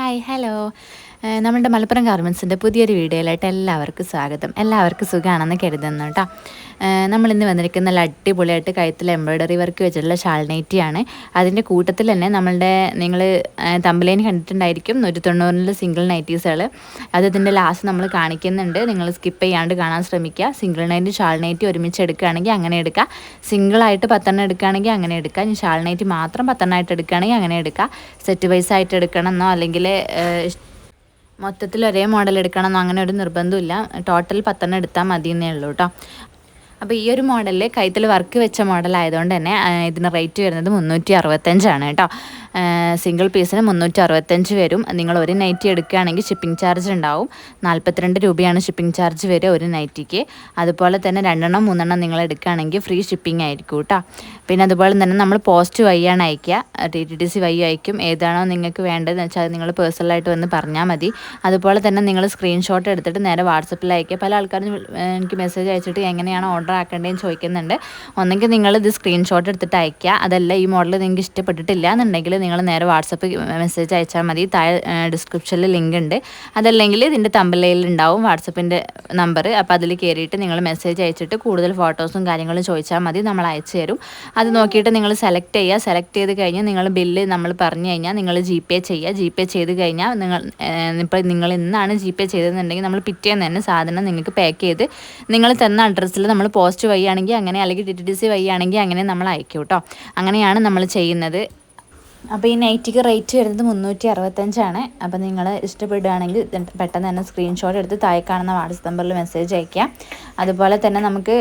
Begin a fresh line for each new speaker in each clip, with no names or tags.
Hi hello നമ്മളുടെ മലപ്പുറം ഗാർമെൻറ്റ്സിൻ്റെ പുതിയൊരു വീഡിയോയിലായിട്ട് എല്ലാവർക്കും സ്വാഗതം. എല്ലാവർക്കും സുഖമാണെന്ന് കരുതുന്നു കേട്ടോ. നമ്മളിന്ന് വന്നിരിക്കുന്ന നല്ല അടിപൊളിയായിട്ട് കഴുത്തിൽ എംബ്രോയ്ഡറി വർക്ക് വെച്ചിട്ടുള്ള ഷാൾ നൈറ്റിയാണ്. അതിൻ്റെ കൂട്ടത്തിൽ തന്നെ നമ്മളുടെ നിങ്ങൾ തമ്പലൈൻ കണ്ടിട്ടുണ്ടായിരിക്കും 190 സിംഗിൾ നൈറ്റീസുകൾ. അത് ഇതിൻ്റെ ലാസ്റ്റ് നമ്മൾ കാണിക്കുന്നുണ്ട്. നിങ്ങൾ സ്കിപ്പ് ചെയ്യാണ്ട് കാണാൻ ശ്രമിക്കുക. സിംഗിൾ നൈറ്റി ഷാൾ നൈറ്റി ഒരുമിച്ച് എടുക്കുകയാണെങ്കിൽ അങ്ങനെ എടുക്കുക. സിംഗിളായിട്ട് 10 എടുക്കുകയാണെങ്കിൽ അങ്ങനെ എടുക്കുക. ഇനി ഷാൾ നൈറ്റി മാത്രം 10 എടുക്കുകയാണെങ്കിൽ അങ്ങനെ എടുക്കുക. സെറ്റ് വൈസ് ആയിട്ട് എടുക്കണമെന്നോ അല്ലെങ്കിൽ മൊത്തത്തിൽ ഒരേ മോഡൽ എടുക്കണമെന്നോ അങ്ങനെ ഒരു നിർബന്ധമില്ല. ടോട്ടൽ 10 എടുത്താൽ മതി എന്നേ ഉള്ളൂ കേട്ടോ. അപ്പോൾ ഈ ഒരു മോഡലിൽ കൈത്തിൽ വർക്ക് വെച്ച മോഡലായതുകൊണ്ട് തന്നെ ഇതിന് റേറ്റ് വരുന്നത് 365 കേട്ടോ. സിംഗിൾ പീസിന് 365 വരും. നിങ്ങൾ ഒരു നൈറ്റി എടുക്കുകയാണെങ്കിൽ ഷിപ്പിംഗ് ചാർജ് ഉണ്ടാവും. 42 രൂപയാണ് ഷിപ്പിംഗ് ചാർജ് വരിക ഒരു നൈറ്റിക്ക്. അതുപോലെ തന്നെ 2 3 നിങ്ങൾ എടുക്കുകയാണെങ്കിൽ ഫ്രീ ഷിപ്പിംഗ് ആയിരിക്കും കേട്ടോ. പിന്നെ അതുപോലെ തന്നെ നമ്മൾ പോസ്റ്റ് വഴിയാണ് അയക്കുക. TTDC വഴി അയക്കും. ഏതാണോ നിങ്ങൾക്ക് വേണ്ടതെന്ന് വെച്ചാൽ നിങ്ങൾ പേഴ്സണലായിട്ട് വന്ന് പറഞ്ഞാൽ മതി. അതുപോലെ തന്നെ നിങ്ങൾ സ്ക്രീൻഷോട്ട് എടുത്തിട്ട് നേരെ വാട്സപ്പിൽ അയക്കുക. പല ആൾക്കാരും എനിക്ക് മെസ്സേജ് അയച്ചിട്ട് എങ്ങനെയാണ് ഓർഡർ ആക്കേണ്ടതെന്ന് ചോദിക്കുന്നുണ്ട്. ഒന്നെങ്കിൽ നിങ്ങളിത് സ്ക്രീൻഷോട്ട് എടുത്തിട്ട് അയക്കുക. അതല്ല ഈ മോഡൽ നിങ്ങൾക്ക് ഇഷ്ടപ്പെട്ടിട്ടില്ല എന്നുണ്ടെങ്കിൽ നിങ്ങൾ നേരെ വാട്സപ്പ് മെസ്സേജ് അയച്ചാൽ മതി. താഴെ ഡിസ്ക്രിപ്ഷനിൽ ലിങ്ക് ഉണ്ട്. അതല്ലെങ്കിൽ ഇതിൻ്റെ തമ്പലയിൽ ഉണ്ടാവും വാട്സപ്പിൻ്റെ നമ്പർ. അപ്പോൾ അതിൽ കയറിയിട്ട് നിങ്ങൾ മെസ്സേജ് അയച്ചിട്ട് കൂടുതൽ ഫോട്ടോസും കാര്യങ്ങളും ചോദിച്ചാൽ മതി. നമ്മൾ അയച്ചു തരും. അത് നോക്കിയിട്ട് നിങ്ങൾ സെലക്ട് ചെയ്യുക. സെലക്ട് ചെയ്ത് കഴിഞ്ഞാൽ നിങ്ങൾ ബില്ല് നമ്മൾ പറഞ്ഞു കഴിഞ്ഞാൽ നിങ്ങൾ GPay ചെയ്യുക. GPay ചെയ്ത് കഴിഞ്ഞാൽ ഇപ്പോൾ നിങ്ങൾ ഇന്നാണ് GPay ചെയ്തതെന്നുണ്ടെങ്കിൽ നമ്മൾ പിറ്റേന്ന് തന്നെ സാധനം നിങ്ങൾക്ക് പാക്ക് ചെയ്ത് നിങ്ങൾ തന്ന അഡ്രസ്സിൽ നമ്മൾ പോസ്റ്റ് വഴിയാണെങ്കിൽ അങ്ങനെ, അല്ലെങ്കിൽ TTDC വഴിയാണെങ്കിൽ അങ്ങനെ നമ്മൾ അയക്കും കേട്ടോ. അങ്ങനെയാണ് നമ്മൾ ചെയ്യുന്നത്. അപ്പോൾ ഈ നൈറ്റിക്ക് റേറ്റ് വരുന്നത് 365. അപ്പോൾ നിങ്ങൾ ഇഷ്ടപ്പെടുകയാണെങ്കിൽ പെട്ടെന്ന് തന്നെ സ്ക്രീൻഷോട്ട് എടുത്ത് താഴെ കാണുന്ന വാട്സപ്പ് നമ്പറിൽ മെസ്സേജ് അയക്കാം. അതുപോലെ തന്നെ നമുക്ക്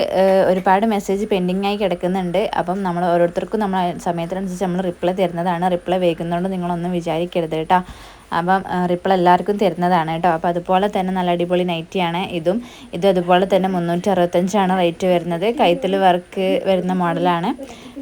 ഒരുപാട് മെസ്സേജ് പെൻഡിങ് ആയി കിടക്കുന്നുണ്ട്. അപ്പം നമ്മൾ ഓരോരുത്തർക്കും നമ്മൾ സമയത്തിനനുസരിച്ച് നമ്മൾ റിപ്ലൈ തരുന്നതാണ്. റിപ്ലൈ വൈകുന്നതുകൊണ്ട് നിങ്ങളൊന്നും വിചാരിക്കരുത് കേട്ടോ. അപ്പം റിപ്ലൈ എല്ലാവർക്കും തരുന്നതാണ് കേട്ടോ. അപ്പോൾ അതുപോലെ തന്നെ നല്ല അടിപൊളി നൈറ്റിയാണ് ഇതും അതുപോലെ തന്നെ 365 റേറ്റ് വരുന്നത്. കൈത്തിൽ വർക്ക് വരുന്ന മോഡലാണ്.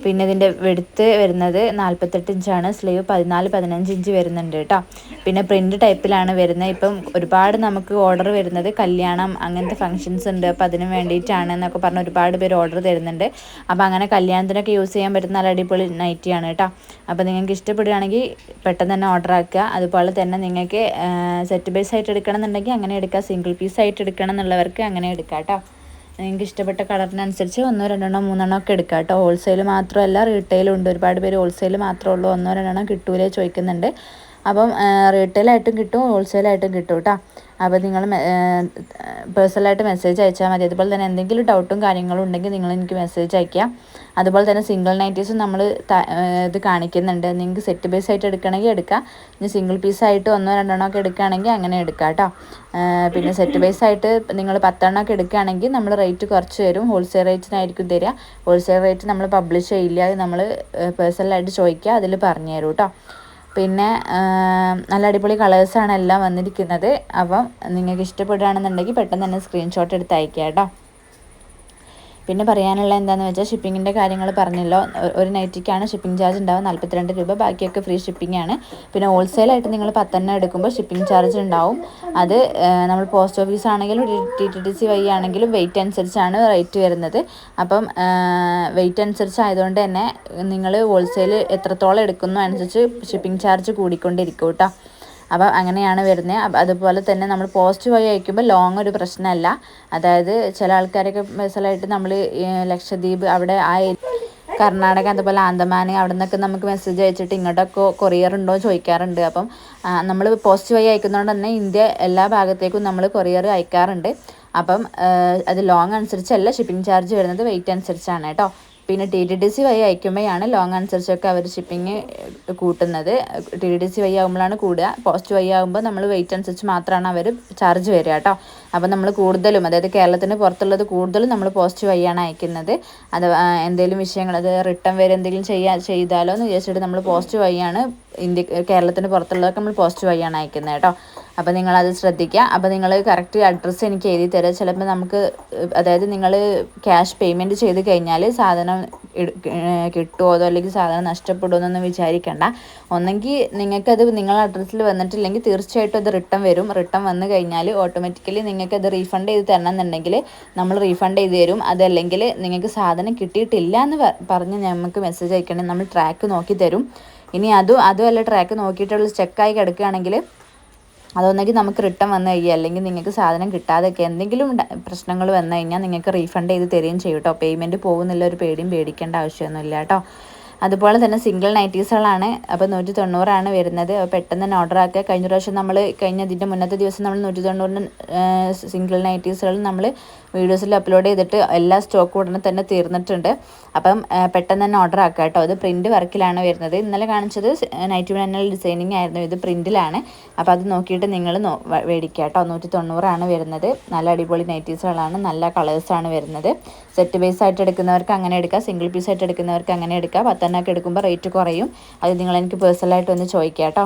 പിന്നെ ഇതിൻ്റെ വെടുത്ത് വരുന്നത് 48 ഇഞ്ചാണ്. സ്ലീവ് 14-15 ഇഞ്ച് വരുന്നുണ്ട് കേട്ടോ. പിന്നെ പ്രിൻ്റ് ടൈപ്പിലാണ് വരുന്നത്. ഇപ്പം ഒരുപാട് നമുക്ക് ഓർഡർ വരുന്നത് കല്യാണം അങ്ങനത്തെ ഫങ്ഷൻസ് ഉണ്ട്. അപ്പോൾ അതിന് വേണ്ടിയിട്ടാണ് എന്നൊക്കെ പറഞ്ഞ് ഒരുപാട് പേര് ഓർഡർ തരുന്നുണ്ട്. അപ്പോൾ അങ്ങനെ കല്യാണത്തിനൊക്കെ യൂസ് ചെയ്യാൻ പറ്റുന്ന നല്ല അടിപൊളി നൈറ്റിയാണ് കേട്ടോ. അപ്പോൾ നിങ്ങൾക്ക് ഇഷ്ടപ്പെടുകയാണെങ്കിൽ പെട്ടെന്ന് തന്നെ ഓർഡർ ആക്കുക. അതുപോലെ തന്നെ നിങ്ങൾക്ക് സെറ്റ് ബേസ് ആയിട്ട് എടുക്കണം എന്നുണ്ടെങ്കിൽ അങ്ങനെ എടുക്കുക. സിംഗിൾ പീസ് ആയിട്ട് എടുക്കണം എന്നുള്ളവർക്ക് അങ്ങനെ എടുക്കാം കേട്ടോ. നിങ്ങൾക്ക് ഇഷ്ടപ്പെട്ട കളറിനനുസരിച്ച് 1 2 3 ഒക്കെ എടുക്കാം കേട്ടോ. ഹോൾസെയിൽ മാത്രമല്ല റീറ്റെയിലും ഉണ്ട്. ഒരുപാട് പേര് ഹോൾസെയിൽ മാത്രമേ ഉള്ളൂ 1 2 കിട്ടൂലേ ചോദിക്കുന്നുണ്ട്. അപ്പം റീറ്റെയിലായിട്ടും കിട്ടും ഹോൾസെയിലായിട്ടും കിട്ടും കേട്ടോ. അപ്പോൾ നിങ്ങൾ പേഴ്സണലായിട്ട് മെസ്സേജ് അയച്ചാൽ മതി. അതുപോലെ തന്നെ എന്തെങ്കിലും ഡൗട്ടും കാര്യങ്ങളും ഉണ്ടെങ്കിൽ നിങ്ങൾ എനിക്ക് മെസ്സേജ് അയക്കുക. അതുപോലെ തന്നെ സിംഗിൾ നൈറ്റീസും നമ്മൾ ഇത് കാണിക്കുന്നുണ്ട്. നിങ്ങൾക്ക് സെറ്റ് ബേസ് ആയിട്ട് എടുക്കണമെങ്കിൽ എടുക്കാം. ഇനി സിംഗിൾ പീസായിട്ട് 1 2 ഒക്കെ എടുക്കുകയാണെങ്കിൽ അങ്ങനെ എടുക്കാം കേട്ടോ. പിന്നെ സെറ്റ് ബേസ് ആയിട്ട് നിങ്ങൾ 10 ഒക്കെ എടുക്കുകയാണെങ്കിൽ നമ്മൾ റേറ്റ് കുറച്ച് തരും. ഹോൾസെയിൽ റേറ്റിനായിരിക്കും തരിക. ഹോൾസെയിൽ റേറ്റ് നമ്മൾ പബ്ലിഷ് ചെയ്യില്ല. അത് നമ്മൾ പേഴ്സണലായിട്ട് ചോദിക്കുക. അതിൽ പറഞ്ഞു തരും കേട്ടോ. പിന്നെ നല്ല അടിപൊളി കളേഴ്സാണ് എല്ലാം വന്നിരിക്കുന്നത്. അപ്പം നിങ്ങൾക്ക് ഇഷ്ടപ്പെടുകയാണെന്നുണ്ടെങ്കിൽ പെട്ടെന്ന് തന്നെ സ്ക്രീൻഷോട്ട് എടുത്ത് അയക്കുക കേട്ടോ. പിന്നെ പറയാനുള്ള എന്താണെന്ന് വെച്ചാൽ ഷിപ്പിങ്ങിൻ്റെ കാര്യങ്ങൾ പറഞ്ഞല്ലോ. ഒരു നൈറ്റിക്കാണ് ഷിപ്പിംഗ് ചാർജ് ഉണ്ടാവും 42 രൂപ. ബാക്കിയൊക്കെ ഫ്രീ ഷിപ്പിംഗ് ആണ്. പിന്നെ ഹോൾസെയിലായിട്ട് നിങ്ങൾ 10 എടുക്കുമ്പോൾ ഷിപ്പിംഗ് ചാർജ് ഉണ്ടാവും. അത് നമ്മൾ പോസ്റ്റ് ഓഫീസ് ആണെങ്കിലും TTDC വഴി ആണെങ്കിലും വെയിറ്റ് അനുസരിച്ചാണ് റേറ്റ് വരുന്നത്. അപ്പം വെയിറ്റ് അനുസരിച്ചായതുകൊണ്ട് തന്നെ നിങ്ങൾ ഹോൾസെയിൽ എത്രത്തോളം എടുക്കുന്നു അനുസരിച്ച് ഷിപ്പിംഗ് ചാർജ് കൂടിക്കൊണ്ടിരിക്കും കേട്ടോ. അപ്പോൾ അങ്ങനെയാണ് വരുന്നത്. അതുപോലെ തന്നെ നമ്മൾ പോസ്റ്റ് വഴി അയക്കുമ്പോൾ ലോങ് ഒരു പ്രശ്നമല്ല. അതായത് ചില ആൾക്കാരൊക്കെ സ്പെഷ്യലായിട്ട് നമ്മൾ ലക്ഷദ്വീപ് അവിടെ കർണാടക അതുപോലെ ആന്തമാൻ അവിടെ നിന്നൊക്കെ നമുക്ക് മെസ്സേജ് അയച്ചിട്ട് ഇങ്ങോട്ടൊക്കെ കൊറിയർ ഉണ്ടോ ചോദിക്കാറുണ്ട്. അപ്പം നമ്മൾ പോസ്റ്റ് വഴി അയക്കുന്നതുകൊണ്ട് തന്നെ ഇന്ത്യ എല്ലാ ഭാഗത്തേക്കും നമ്മൾ കൊറിയർ അയക്കാറുണ്ട്. അപ്പം അത് ലോങ് അനുസരിച്ചല്ല ഷിപ്പിംഗ് ചാർജ് വരുന്നത്, വെയിറ്റ് അനുസരിച്ചാണ് കേട്ടോ. പിന്നെ TTDC വഴി അയക്കുമ്പോഴാണ് ലോങ് അനുസരിച്ചൊക്കെ അവർ ഷിപ്പിംഗ് കൂട്ടുന്നത്. TTDC വഴി ആകുമ്പോഴാണ് കൂടുക. പോസ്റ്റ് വഴി ആകുമ്പോൾ നമ്മൾ വെയിറ്റ് അനുസരിച്ച് മാത്രമാണ് അവർ ചാർജ് വരിക കേട്ടോ. അപ്പോൾ നമ്മൾ കൂടുതലും അതായത് കേരളത്തിന് പുറത്തുള്ളത് കൂടുതലും നമ്മൾ പോസ്റ്റ് വഴിയാണ് അയക്കുന്നത്. അത് എന്തെങ്കിലും വിഷയങ്ങൾ അത് റിട്ടേൺ വരെ എന്തെങ്കിലും ചെയ്താലോ എന്ന് വിചാരിച്ചിട്ട് നമ്മൾ പോസ്റ്റ് വഴിയാണ് കേരളത്തിന് പുറത്തുള്ളതൊക്കെ നമ്മൾ പോസ്റ്റ് വഴിയാണ് അയക്കുന്നത് കേട്ടോ. അപ്പോൾ നിങ്ങളത് ശ്രദ്ധിക്കുക. അപ്പോൾ നിങ്ങൾ കറക്റ്റ് അഡ്രസ്സ് എനിക്ക് എഴുതി തരാം. ചിലപ്പോൾ നമുക്ക് അതായത് നിങ്ങൾ ക്യാഷ് പേയ്മെൻറ്റ് ചെയ്ത് കഴിഞ്ഞാൽ സാധനം കിട്ടുമോ അതോ അല്ലെങ്കിൽ സാധനം നഷ്ടപ്പെടുമോ എന്നൊന്നും വിചാരിക്കേണ്ട. ഒന്നെങ്കിൽ നിങ്ങൾക്കത് നിങ്ങളുടെ അഡ്രസ്സിൽ വന്നിട്ടില്ലെങ്കിൽ തീർച്ചയായിട്ടും അത് റിട്ടേൺ വരും. റിട്ടേൺ വന്നു കഴിഞ്ഞാൽ ഓട്ടോമാറ്റിക്കലി നിങ്ങൾക്കത് റീഫണ്ട് ചെയ്ത് തരണം എന്നുണ്ടെങ്കിൽ നമ്മൾ റീഫണ്ട് ചെയ്ത് തരും. അതല്ലെങ്കിൽ നിങ്ങൾക്ക് സാധനം കിട്ടിയിട്ടില്ല എന്ന് പറഞ്ഞ് നമുക്ക് മെസ്സേജ് അയക്കണമെങ്കിൽ നമ്മൾ ട്രാക്ക് നോക്കി തരും. ഇനി അതുമല്ല ട്രാക്ക് നോക്കിയിട്ടുള്ള ചെക്കായി കിടക്കുകയാണെങ്കിൽ അതൊന്നെങ്കിൽ നമുക്ക് റിട്ടേൺ വന്നു കഴിയുക, അല്ലെങ്കിൽ നിങ്ങൾക്ക് സാധനം കിട്ടാതെയൊക്കെ എന്തെങ്കിലും പ്രശ്നങ്ങൾ വന്നു കഴിഞ്ഞാൽ നിങ്ങൾക്ക് റീഫണ്ട് ചെയ്ത് തരികയും ചെയ്യും കേട്ടോ. പേയ്മെൻറ്റ് പോകുന്നില്ല, ഒരു പേടിയും പേടിക്കേണ്ട ആവശ്യമൊന്നുമില്ല കേട്ടോ. അതുപോലെ തന്നെ സിംഗിൾ നൈറ്റീസുകളാണ്. അപ്പോൾ 190 വരുന്നത്. പെട്ടെന്ന് തന്നെ ഓർഡർ ആക്കുക. കഴിഞ്ഞ പ്രാവശ്യം നമ്മൾ ഇതിൻ്റെ മുന്നത്തെ ദിവസം നമ്മൾ 190 സിംഗിൾ നൈറ്റീസുകൾ നമ്മൾ വീഡിയോസിൽ അപ്ലോഡ് ചെയ്തിട്ട് എല്ലാ സ്റ്റോക്കും ഉടനെ തന്നെ തീർന്നിട്ടുണ്ട്. അപ്പം പെട്ടെന്ന് തന്നെ ഓർഡർ ആക്കുക കേട്ടോ. ഇത് പ്രിൻറ്റ് വർക്കിലാണ് വരുന്നത്. ഇന്നലെ കാണിച്ചത് നൈറ്റി മാനുവൽ ഡിസൈനിങ് ആയിരുന്നു, ഇത് പ്രിൻറ്റിലാണ്. അപ്പോൾ അത് നോക്കിയിട്ട് നിങ്ങൾ മേടിക്കുക കേട്ടോ. 190 വരുന്നത്. നല്ല അടിപൊളി നൈറ്റീസുകളാണ്, നല്ല കളേഴ്സാണ് വരുന്നത്. സെറ്റ് ബേസ് ആയിട്ട് എടുക്കുന്നവർക്ക് അങ്ങനെ എടുക്കാം, സിംഗിൾ പീസ് ആയിട്ട് എടുക്കുന്നവർക്ക് അങ്ങനെ എടുക്കാം. 10 എടുക്കുമ്പോൾ റേറ്റ് കുറയും. അത് നിങ്ങൾ എനിക്ക് പേഴ്സണലായിട്ട് ഒന്ന് ചോദിക്കുക കേട്ടോ.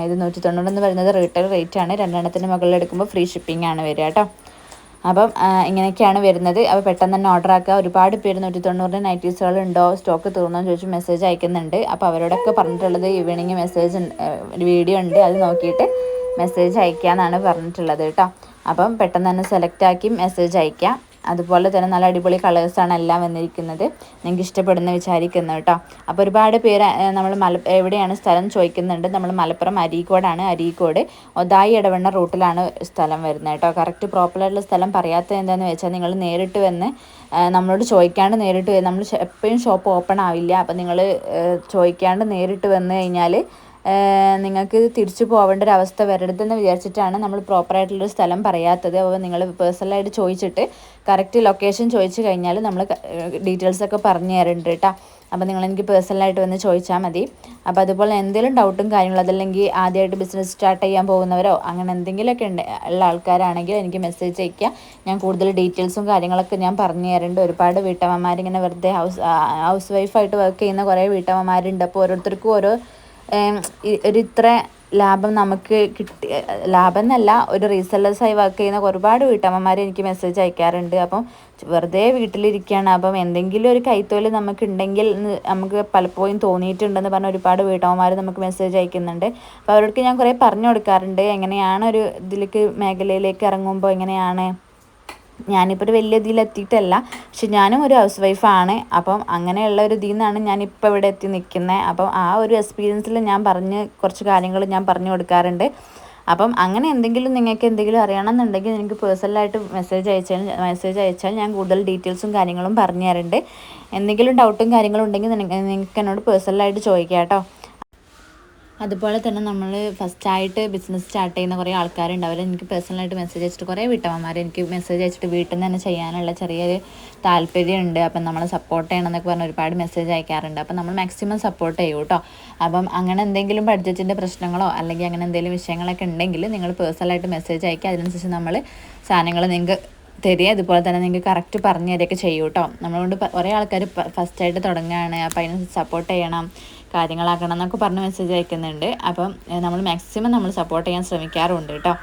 ഇത് 190 എന്ന് പറയുന്നത് റീറ്റെയിൽ റേറ്റ് ആണ്. 2 മുകളിൽ എടുക്കുമ്പോൾ ഫ്രീ ഷിപ്പിംഗ് ആണ് വരിക കേട്ടോ. അപ്പം ഇങ്ങനെയൊക്കെയാണ് വരുന്നത്. അപ്പോൾ പെട്ടെന്ന് തന്നെ ഓർഡർ ആക്കുക. ഒരുപാട് പേര് 190 നൈറ്റീസുകൾ ഉണ്ടോ, സ്റ്റോക്ക് തീർന്നോന്ന് ചോദിച്ച് മെസ്സേജ് അയക്കുന്നുണ്ട്. അപ്പോൾ അവരോടൊക്കെ പറഞ്ഞിട്ടുള്ളത് ഈവനിങ് മെസ്സേജ് വീഡിയോ ഉണ്ട്, അത് നോക്കിയിട്ട് മെസ്സേജ് അയക്കാമെന്നാണ് പറഞ്ഞിട്ടുള്ളത് കേട്ടോ. അപ്പം പെട്ടെന്ന് തന്നെ സെലക്ട് ആക്കി മെസ്സേജ് അയക്കാം. അതുപോലെ തന്നെ നല്ല അടിപൊളി കളേഴ്സാണ് എല്ലാം വന്നിരിക്കുന്നത്. നിങ്ങൾക്ക് ഇഷ്ടപ്പെടുന്ന വിചാരിക്കുന്നു കേട്ടോ. അപ്പോൾ ഒരുപാട് പേര് നമ്മൾ എവിടെയാണ് സ്ഥലം ചോദിക്കുന്നുണ്ട്. നമ്മൾ മലപ്പുറം അരീക്കോടാണ്. അരീക്കോട് ഒതായി ഇടവണ്ണ റൂട്ടിലാണ് സ്ഥലം വരുന്നത് കേട്ടോ. കറക്റ്റ് പ്രോപ്പറായിട്ടുള്ള സ്ഥലം പറയാത്തത് എന്താണെന്ന് വെച്ചാൽ നിങ്ങൾ നേരിട്ട് വന്ന് നമ്മളോട് ചോദിക്കാണ്ട് നേരിട്ട് വന്ന്, നമ്മൾ എപ്പോഴും ഷോപ്പ് ഓപ്പൺ ആവില്ല. അപ്പോൾ നിങ്ങൾ ചോദിക്കാണ്ട് നേരിട്ട് വന്നു കഴിഞ്ഞാൽ നിങ്ങൾക്ക് തിരിച്ചു പോകേണ്ട ഒരു അവസ്ഥ വരരുതെന്ന് വിചാരിച്ചിട്ടാണ് നമ്മൾ പ്രോപ്പറായിട്ടുള്ളൊരു സ്ഥലം പറയാത്തത്. അപ്പോൾ നിങ്ങൾ പേഴ്സണലായിട്ട് ചോദിച്ചിട്ട് കറക്റ്റ് ലൊക്കേഷൻ ചോദിച്ചു കഴിഞ്ഞാൽ നമ്മൾ ഡീറ്റെയിൽസൊക്കെ പറഞ്ഞു തരുന്നുണ്ട് കേട്ടോ. അപ്പോൾ നിങ്ങളെനിക്ക് പേഴ്സണലായിട്ട് വന്ന് ചോദിച്ചാൽ മതി. അപ്പോൾ അതുപോലെ എന്തെങ്കിലും ഡൗട്ടും കാര്യങ്ങളും, അതല്ലെങ്കിൽ ആദ്യമായിട്ട് ബിസിനസ് സ്റ്റാർട്ട് ചെയ്യാൻ പോകുന്നവരോ അങ്ങനെ എന്തെങ്കിലുമൊക്കെ ഉള്ള ആൾക്കാരാണെങ്കിൽ എനിക്ക് മെസ്സേജ് അയയ്ക്കുക. ഞാൻ കൂടുതൽ ഡീറ്റെയിൽസും കാര്യങ്ങളൊക്കെ ഞാൻ പറഞ്ഞു തരുന്നുണ്ട്. ഒരുപാട് വീട്ടമ്മമാരിങ്ങനെ വെറുതെ ഹൗസ് വൈഫായിട്ട് വർക്ക് ചെയ്യുന്ന കുറേ വീട്ടമ്മമാരുണ്ട്. അപ്പോൾ ഓരോരുത്തർക്കും ഓരോ ഒരു ഇത്ര ലാഭം നമുക്ക് കിട്ടി, ലാഭം എന്നല്ല, ഒരു റീസെല്ലേഴ്സായി വർക്ക് ചെയ്യുന്ന ഒരുപാട് വീട്ടമ്മമാർ എനിക്ക് മെസ്സേജ് അയക്കാറുണ്ട്. അപ്പം വെറുതെ വീട്ടിലിരിക്കുകയാണ്, അപ്പം എന്തെങ്കിലും ഒരു കൈത്തൊഴിൽ നമുക്ക് ഉണ്ടെങ്കിൽ നമുക്ക് പലപ്പോഴും തോന്നിയിട്ടുണ്ടെന്ന് പറഞ്ഞ ഒരുപാട് വീട്ടമ്മമാർ നമുക്ക് മെസ്സേജ് അയക്കുന്നുണ്ട്. അപ്പോൾ അവർക്ക് ഞാൻ കുറേ പറഞ്ഞു കൊടുക്കാറുണ്ട്, എങ്ങനെയാണ് ഒരു മേഖലയിലേക്ക് ഇറങ്ങുമ്പോൾ എങ്ങനെയാണ്. ഞാനിപ്പോൾ ഒരു വലിയ ഇതിലെത്തിയിട്ടല്ല, പക്ഷെ ഞാനും ഒരു ഹൗസ് വൈഫാണ്. അപ്പം അങ്ങനെയുള്ള ഒരു ഇതിൽ നിന്നാണ് ഞാനിപ്പോൾ ഇവിടെ എത്തി നിൽക്കുന്നത്. അപ്പം ആ ഒരു എക്സ്പീരിയൻസിൽ ഞാൻ കുറച്ച് കാര്യങ്ങൾ ഞാൻ പറഞ്ഞു കൊടുക്കാറുണ്ട്. അപ്പം അങ്ങനെ എന്തെങ്കിലും നിങ്ങൾക്ക് എന്തെങ്കിലും അറിയണമെന്നുണ്ടെങ്കിൽ എനിക്ക് പേഴ്സണലായിട്ട് മെസ്സേജ് അയച്ചാൽ ഞാൻ കൂടുതൽ ഡീറ്റെയിൽസും കാര്യങ്ങളും പറഞ്ഞു തരുന്നുണ്ട്. എന്തെങ്കിലും ഡൗട്ടും കാര്യങ്ങളും ഉണ്ടെങ്കിൽ നിങ്ങൾക്ക് എന്നോട് പേഴ്സണലായിട്ട് ചോദിക്കാം കേട്ടോ. അതുപോലെ തന്നെ നമ്മൾ ഫസ്റ്റായിട്ട് ബിസിനസ് സ്റ്റാർട്ട് ചെയ്യുന്ന കുറേ ആൾക്കാരുണ്ട്. അവർ എനിക്ക് പേഴ്സണലായിട്ട് മെസ്സേജ് അയച്ചിട്ട്, കുറേ വീട്ടമ്മമാർ എനിക്ക് മെസ്സേജ് അയച്ചിട്ട് വീട്ടിൽ നിന്ന് തന്നെ ചെയ്യാനുള്ള ചെറിയൊരു താല്പര്യമുണ്ട്, അപ്പം നമ്മൾ സപ്പോർട്ട് ചെയ്യണം എന്നൊക്കെ പറഞ്ഞ് ഒരുപാട് മെസ്സേജ് അയക്കാറുണ്ട്. അപ്പം നമ്മൾ മാക്സിമം സപ്പോർട്ട് ചെയ്യും കേട്ടോ. അപ്പം അങ്ങനെ എന്തെങ്കിലും ബഡ്ജറ്റിൻ്റെ പ്രശ്നങ്ങളോ അല്ലെങ്കിൽ അങ്ങനെ എന്തെങ്കിലും വിഷയങ്ങളൊക്കെ ഉണ്ടെങ്കിൽ നിങ്ങൾ പേഴ്സണലായിട്ട് മെസ്സേജ് അയക്കുക. അതിനനുസരിച്ച് നമ്മൾ സാധനങ്ങൾ നിങ്ങൾക്ക് തരിക. അതുപോലെ തന്നെ നിങ്ങൾക്ക് കറക്റ്റ് പറഞ്ഞു തരികയൊക്കെ ചെയ്യും കേട്ടോ. നമ്മളോട് കുറേ ആൾക്കാർ ഫസ്റ്റായിട്ട് തുടങ്ങുകയാണ്, അപ്പോൾ അതിനനുസരിച്ച് സപ്പോർട്ട് ചെയ്യണം, കാര്യങ്ങളാക്കണം എന്നൊക്കെ പറഞ്ഞ് മെസ്സേജ് അയക്കുന്നുണ്ട്. അപ്പം നമ്മൾ മാക്സിമം നമ്മൾ സപ്പോർട്ട് ചെയ്യാൻ ശ്രമിക്കാറുണ്ട് കേട്ടോ.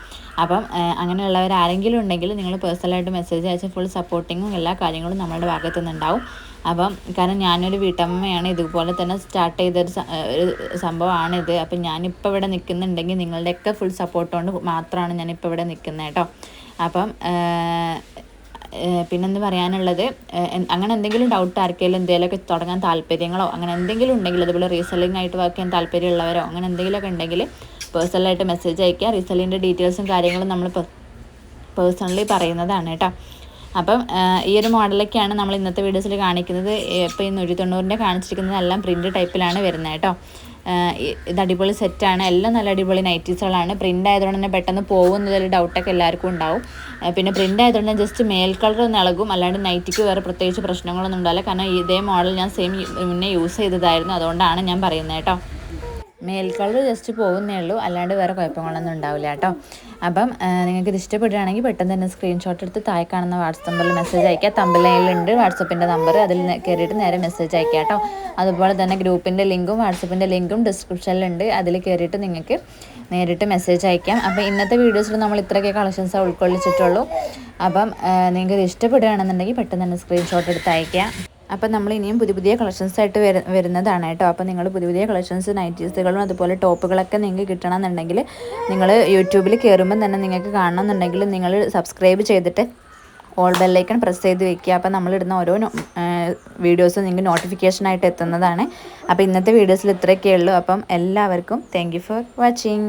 അപ്പം അങ്ങനെയുള്ളവർ ആരെങ്കിലും ഉണ്ടെങ്കിൽ നിങ്ങൾ പേഴ്സണലായിട്ട് മെസ്സേജ് അയച്ച് ഫുൾ സപ്പോർട്ടിങ്ങും എല്ലാ കാര്യങ്ങളും നമ്മളുടെ ഭാഗത്തു നിന്നുണ്ടാവും. അപ്പം കാരണം ഞാനൊരു വീട്ടമ്മയാണ്, ഇതുപോലെ തന്നെ സ്റ്റാർട്ട് ചെയ്തൊരു സംഭവമാണിത്. അപ്പം ഞാനിപ്പോൾ ഇവിടെ നിൽക്കുന്നുണ്ടെങ്കിൽ നിങ്ങളുടെയൊക്കെ ഫുൾ സപ്പോർട്ട് കൊണ്ട് മാത്രമാണ് ഞാനിപ്പോൾ ഇവിടെ നിൽക്കുന്നത് കേട്ടോ. അപ്പം പിന്നെന്ത് പറയാനുള്ളത്, അങ്ങനെ എന്തെങ്കിലും ഡൗട്ട് ആർക്കെങ്കിലും എന്തെങ്കിലുമൊക്കെ തുടങ്ങാൻ താല്പര്യങ്ങളോ അങ്ങനെ എന്തെങ്കിലും ഉണ്ടെങ്കിൽ, അതുപോലെ റീസെല്ലിംഗ് ആയിട്ട് വർക്ക് ചെയ്യാൻ താല്പര്യമുള്ളവരോ അങ്ങനെ എന്തെങ്കിലുമൊക്കെ ഉണ്ടെങ്കിൽ പേഴ്സണലായിട്ട് മെസ്സേജ് അയക്കുക. റീസെല്ലിൻ്റെ ഡീറ്റെയിൽസും കാര്യങ്ങളും നമ്മൾ പേഴ്സണലി പറയുന്നതാണ് കേട്ടോ. അപ്പം ഈ ഒരു മോഡലൊക്കെയാണ് നമ്മൾ ഇന്നത്തെ വീഡിയോസിൽ കാണിക്കുന്നത്. ഇപ്പോൾ ഈ 190 കാണിച്ചിരിക്കുന്നതെല്ലാം പ്രിൻ്റ് ടൈപ്പിലാണ് വരുന്നത് കേട്ടോ. ഇത് അടിപൊളി സെറ്റാണ്, എല്ലാം നല്ല അടിപൊളി നൈറ്റീസുകളാണ്. പ്രിൻ്റ് ആയതുകൊണ്ട് തന്നെ പെട്ടെന്ന് പോകുന്നതൊരു ഡൗട്ടൊക്കെ എല്ലാവർക്കും ഉണ്ടാവും. പിന്നെ പ്രിൻ്റ് ആയതുകൊണ്ട് ജസ്റ്റ് മേൽ കളർ ഒന്ന് ഇളകും, അല്ലാണ്ട് നൈറ്റിക്ക് വേറെ പ്രത്യേകിച്ച് പ്രശ്നങ്ങളൊന്നും ഉണ്ടാവില്ല. കാരണം ഇതേ മോഡൽ ഞാൻ മുന്നേ യൂസ് ചെയ്തതായിരുന്നു, അതുകൊണ്ടാണ് ഞാൻ പറയുന്നത് കേട്ടോ. മേൽ കളർ ജസ്റ്റ് പോകുന്നേ ഉള്ളൂ, അല്ലാണ്ട് വേറെ കുഴപ്പങ്ങളൊന്നും ഉണ്ടാവില്ല കേട്ടോ. അപ്പം നിങ്ങൾക്ക് ഇത് ഇഷ്ടപ്പെടുകയാണെങ്കിൽ പെട്ടെന്ന് തന്നെ സ്ക്രീൻഷോട്ട് എടുത്ത് താഴെ കാണുന്ന വാട്സപ്പ് നമ്പറിൽ മെസ്സേജ് അയക്കുക. തമ്പിലൈനിലുണ്ട് വാട്സപ്പിൻ്റെ നമ്പർ, അതിൽ കയറിയിട്ട് നേരെ മെസ്സേജ് അയക്കുക കേട്ടോ. അതുപോലെ തന്നെ ഗ്രൂപ്പിൻ്റെ ലിങ്കും വാട്സപ്പിൻ്റെ ലിങ്കും ഡിസ്ക്രിപ്ഷനിലുണ്ട്, അതിൽ കയറിയിട്ട് നിങ്ങൾക്ക് നേരിട്ട് മെസ്സേജ് അയക്കാം. അപ്പോൾ ഇന്നത്തെ വീഡിയോസിൽ നമ്മൾ ഇത്രയൊക്കെ കളക്ഷൻസ് ഉൾക്കൊള്ളിച്ചിട്ടുള്ളൂ. അപ്പം നിങ്ങൾക്ക് ഇത് ഇഷ്ടപ്പെടുകയാണെന്നുണ്ടെങ്കിൽ പെട്ടെന്ന് തന്നെ സ്ക്രീൻഷോട്ട് എടുത്ത് അയക്കുക. അപ്പം നമ്മൾ ഇനിയും പുതിയ കളക്ഷൻസായിട്ട് വരുന്നതാണ് കേട്ടോ. അപ്പോൾ നിങ്ങൾ പുതിയ കളക്ഷൻസ് നൈറ്റീസുകളും അതുപോലെ ടോപ്പുകളൊക്കെ നിങ്ങൾക്ക് കിട്ടണമെന്നുണ്ടെങ്കിൽ നിങ്ങൾ യൂട്യൂബിൽ കയറുമ്പോൾ തന്നെ നിങ്ങൾക്ക് കാണണമെന്നുണ്ടെങ്കിൽ നിങ്ങൾ സബ്സ്ക്രൈബ് ചെയ്തിട്ട് ഓൾ ബെല്ലൈക്കൺ പ്രസ് ചെയ്ത് വെക്കുക. അപ്പോൾ നമ്മളിടുന്ന ഓരോ വീഡിയോസും നിങ്ങൾക്ക് നോട്ടിഫിക്കേഷനായിട്ട് എത്തുന്നതാണ്. അപ്പോൾ ഇന്നത്തെ വീഡിയോസിൽ ഇത്രയൊക്കെ ഉള്ളൂ. അപ്പം എല്ലാവർക്കും താങ്ക് യു ഫോർ വാച്ചിങ്.